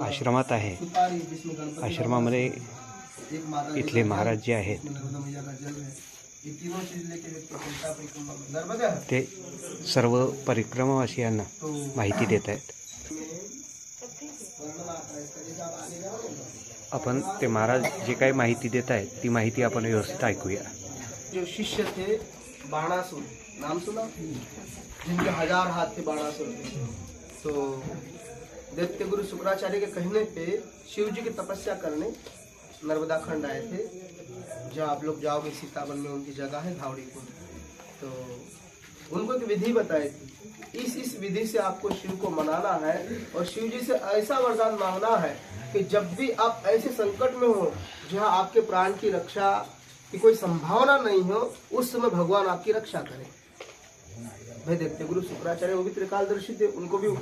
आश्रमात आहे। आश्रमामध्ये इथले महाराज जे आहेत ते सर्व परिक्रमावासियांना माहिती देत आहेत। आपण ते महाराज जे काही माहिती देत आहेत ती माहिती आपण व्यवस्थित ऐकूया। जो शिष्य थे बाणासुर, नाम सुना, जिनके 1000 हाथ थे बाणासुर के। तो दैत्य गुरु शुक्राचार्य के कहने पे शिव जी की तपस्या करने नर्मदा खंड आए थे। जहाँ आप लोग जाओगे सीतावन में उनकी जगह है धावड़ी कुंड। तो उनको एक विधि बताई थी, इस विधि से आपको शिव को मनाना है और शिव जी से ऐसा वरदान मांगना है कि जब भी आप ऐसे संकट में हो जहाँ आपके प्राण की रक्षा की कोई संभावना नहीं हो, उस समय भगवान आपकी रक्षा करें। भाई दैत्य गुरु शुक्राचार्य वो भी त्रिकालदर्शी थे, उनको भी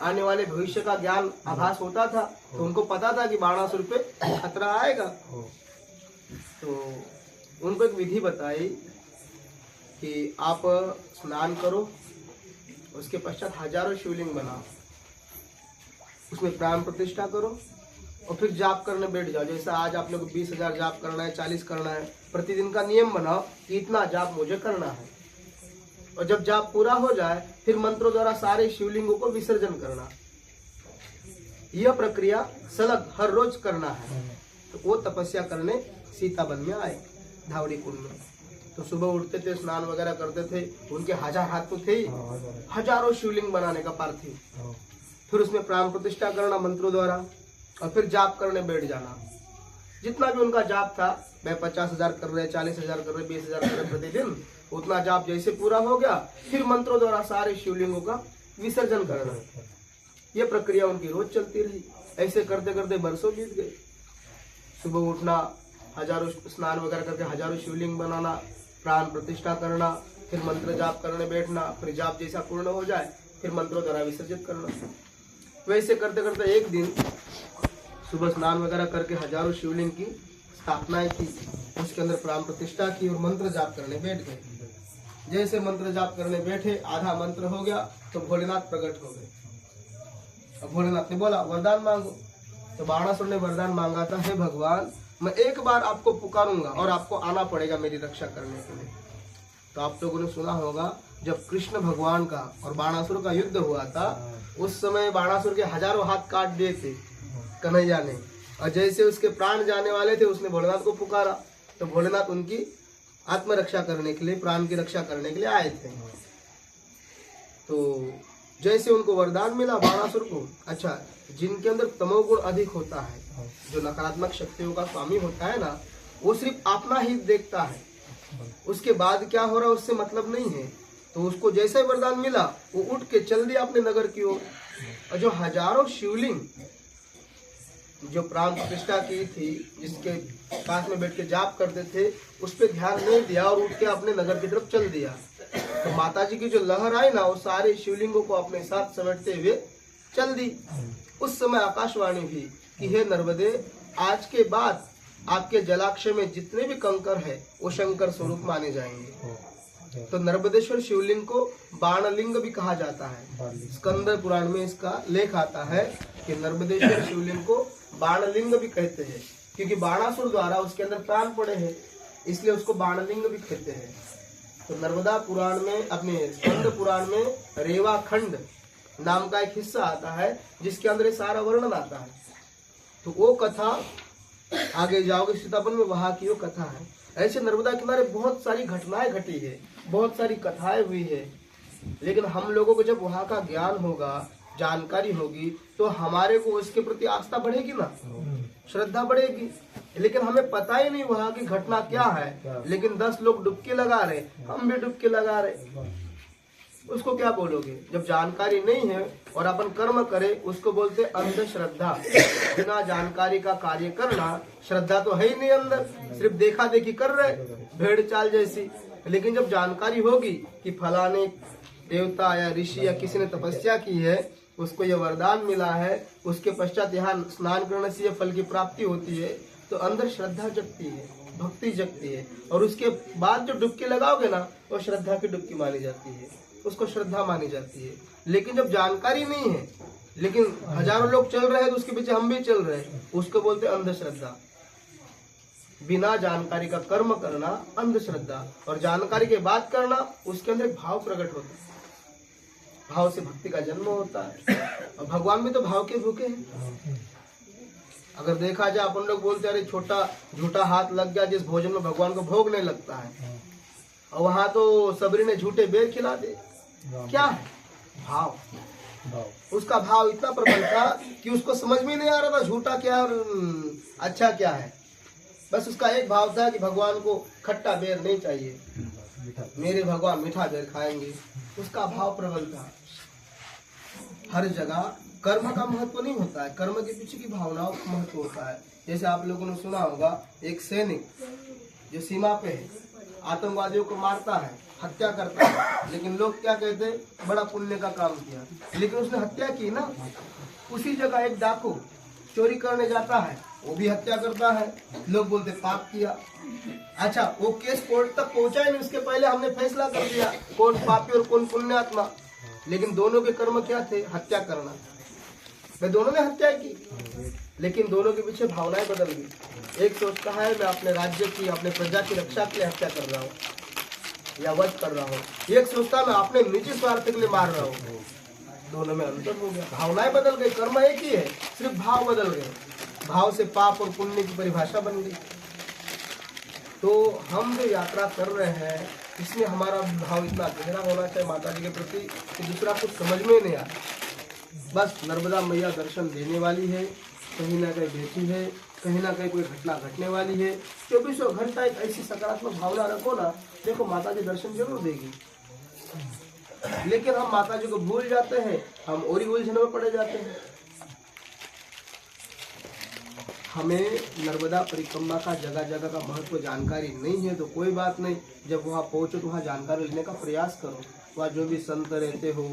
आने वाले भविष्य का ज्ञान आभास होता था। तो उनको पता था कि बाणासुर पे खतरा आएगा। तो उनको एक विधि बताई कि आप स्नान करो, उसके पश्चात 1000 शिवलिंग बनाओ, उसमें प्राण प्रतिष्ठा करो और फिर जाप करने बैठ जाओ। जैसा आज आप लोग 20,000 जाप करना है, 40 करना है, प्रतिदिन का नियम बनाओ कि इतना जाप मुझे करना है। और जब जाप पूरा हो जाए फिर मंत्रों द्वारा सारे शिवलिंगों को विसर्जन करना। यह प्रक्रिया सलग हर रोज करना है। तो वो तपस्या करने सीतावन में आए धावड़ी कुंड में। तो सुबह उठते थे, स्नान वगैरह करते थे, उनके 1000 हाथ तो थे ही, हजारों शिवलिंग बनाने का पार्थिव। फिर उसमें प्राण प्रतिष्ठा करना मंत्रों द्वारा और फिर जाप करने बैठ जाना। जितना भी उनका जाप था, मैं 50,000 कर रहे, 40,000 कर रहे, 20,000 कर रहे प्रतिदिन, उतना जाप जैसे पूरा हो गया फिर मंत्रों द्वारा सारे शिवलिंगों का विसर्जन करना। ये प्रक्रिया उनकी रोज चलती रही। ऐसे करते करते बरसों बीत गए। सुबह उठना, हजारों स्नान वगैरह करके 1000 शिवलिंग बनाना, प्राण प्रतिष्ठा करना, फिर मंत्र जाप करने बैठना, फिर जाप जैसा पूर्ण हो जाए फिर मंत्रों द्वारा विसर्जित करना। वैसे करते करते एक दिन सुबह स्नान वगैरह करके 1000 शिवलिंग की स्थापनाएं की, उसके अंदर प्राण प्रतिष्ठा की और मंत्र जाप करने बैठ गए। जैसे मंत्र जाप करने बैठे, आधा मंत्र हो गया तो भोलेनाथ प्रकट हो गए। अब भोलेनाथ ने बोला वरदान मांगो। तो बाणासुर ने वरदान मांगा था, हे भगवान, मैं एक बार आपको पुकारूंगा और आपको आना पड़ेगा मेरी रक्षा करने के लिए। तो आप लोगों ने सुना होगा जब कृष्ण भगवान का और बाणासुर का युद्ध हुआ था, उस समय बाणासुर के 1000 हाथ काट दिए थे कन्हैया ने। और जैसे उसके प्राण जाने वाले थे उसने भोलेनाथ को पुकारा। तो भोलेनाथ उनकी आत्मरक्षा करने के लिए, प्राण की रक्षा करने के लिए आए थे। तो जैसे उनको वरदान मिला बाणासुर को, अच्छा जिनके अंदर तमोगुण अधिक होता है, जो नकारात्मक शक्तियों का स्वामी होता है ना, वो सिर्फ अपना हित देखता है, उसके बाद क्या हो रहा है उससे मतलब नहीं है। तो उसको जैसे वरदान मिला वो उठ के चल दिया अपने नगर की ओर। और जो 1000 शिवलिंग जो प्राण प्रतिष्ठा की थी, जिसके पास में बैठ के जाप करते थे, उस पर ध्यान नहीं दिया और उठ के अपने नगर की तरफ चल दिया। तो माताजी की जो लहर आई ना, वो सारे शिवलिंगों को अपने साथ समेटते हुए चल दी। उस समय आकाशवाणी भी कि हे नर्मदे, आज के बाद आपके जलाशय में जितने भी कंकर है वो शंकर स्वरूप माने जाएंगे। तो नर्मदेश्वर शिवलिंग को बाणलिंग भी कहा जाता है। स्कंद पुराण में इसका लेख आता है कि नर्मदेश्वर शिवलिंग को बाणलिंग भी कहते हैं, क्योंकि बाणासुर द्वारा उसके अंदर प्राण पड़े हैं, इसलिए उसको बाणलिंग भी कहते हैं। तो नर्मदा पुराण में, अपने स्कंद पुराण में रेवा खंड नाम का एक हिस्सा आता है जिसके अंदर सारा वर्णन आता है। तो वो कथा आगे जाओगे सीतावन में, वहां की वो कथा है। ऐसे नर्मदा किनारे बहुत सारी घटनाएं घटी है, बहुत सारी कथाएं हुई है। लेकिन हम लोगों को जब वहां का ज्ञान होगा, जानकारी होगी, तो हमारे को उसके प्रति आस्था बढ़ेगी ना, श्रद्धा बढ़ेगी। लेकिन हमें पता ही नहीं वहां की घटना क्या है, लेकिन 10 लोग डुबकी लगा रहे, हम भी डुबकी लगा रहे, उसको क्या बोलोगे? जब जानकारी नहीं है और अपन कर्म करें, उसको बोलते अंधश्रद्धा। बिना जानकारी का कार्य करना, श्रद्धा तो है ही नहीं अंदर, सिर्फ देखा देखी कर रहे, भेड़ चाल जैसी। लेकिन जब जानकारी होगी कि फलाने देवता या ऋषि या किसी ने तपस्या की है, उसको यह वरदान मिला है, उसके पश्चात यहाँ स्नान करने से यह फल की प्राप्ति होती है, तो अंदर श्रद्धा जगती है, भक्ति जगती है। और उसके बाद जो डुबकी लगाओगे ना, वो श्रद्धा की डुबकी मानी जाती है, उसको श्रद्धा मानी जाती है। लेकिन जब जानकारी नहीं है, लेकिन हजारों लोग चल रहे हैं तो उसके पीछे हम भी चल रहे हैं, उसको बोलते हैं अंधश्रद्धा। बिना जानकारी का कर्म करना अंधश्रद्धा, और जानकारी के बाद करना उसके अंदर एक भाव प्रकट होता है, भाव से भक्ति का जन्म होता है। और भगवान भी तो भाव के भूखे हैं। अगर देखा जाए अपन लोग बोलते अरे छोटा झूठा हाथ लग गया जिस भोजन में भगवान को भोग नहीं लगता है, और वहां तो सबरी ने झूठे बेर खिला दे। क्या है भाव? उसका भाव इतना प्रबल था कि उसको समझ में नहीं आ रहा था झूठा क्या और अच्छा क्या है। बस उसका एक भाव था कि भगवान को खट्टा बेर नहीं चाहिए, मेरे भगवान मीठा बेर खाएंगे। उसका भाव प्रबल था। हर जगह कर्म का महत्व नहीं होता है, कर्म के पीछे की भावनाओं का महत्व होता है। जैसे आप लोगों ने सुना होगा, एक सैनिक जो सीमा पे है, आतंकवादियों को मारता है, हत्या करता है, लेकिन लोग क्या कहते हैं, बड़ा पुण्य का काम किया। लेकिन उसने हत्या की ना। उसी जगह एक डाकू चोरी करने जाता है, वो भी हत्या करता है, लोग बोलते पाप किया। अच्छा, वो केस कोर्ट तक पहुंचा ही नहीं, उसके पहले हमने फैसला कर दिया कौन पापी और कौन पुण्यात्मा। लेकिन दोनों के कर्म क्या थे? हत्या करना। वे दोनों ने हत्या की, लेकिन दोनों के पीछे भावनाएं बदल गई। एक सोचता है मैं अपने राज्य की, अपने प्रजा की रक्षा के लिए हत्या कर रहा हूँ या वध कर रहा हूँ, एक सोचता मैं अपने निजी स्वार्थ के लिए मार रहा हूँ। दोनों में अंतर हो गया, भावनाएं बदल गई। कर्म एक ही है, सिर्फ भाव बदल गए। भाव से पाप और पुण्य की परिभाषा बन गई। तो हम जो यात्रा कर रहे हैं, इसमें हमारा भाव इतना गहरा होना चाहिए माता जी के प्रति कि दूसरा कुछ समझ में नहीं आता। बस नर्मदा मैया दर्शन देने वाली है, कहीं ना कहीं बैठी है, कहीं ना कहीं कोई घटना घटने वाली है। 24 घंटा एक ऐसी सकारात्मक भावना रखो ना, देखो माता जी दर्शन जरूर देगी। लेकिन हम माता जी को भूल जाते हैं, हम और ही उलझनों में पड़े जाते हैं। हमें नर्मदा परिक्रमा का जगह जगह का महत्व जानकारी नहीं है तो कोई बात नहीं, जब वहाँ पहुँचो तो वहाँ जानकारी लेने का प्रयास करो। वहाँ जो भी संत रहते हो,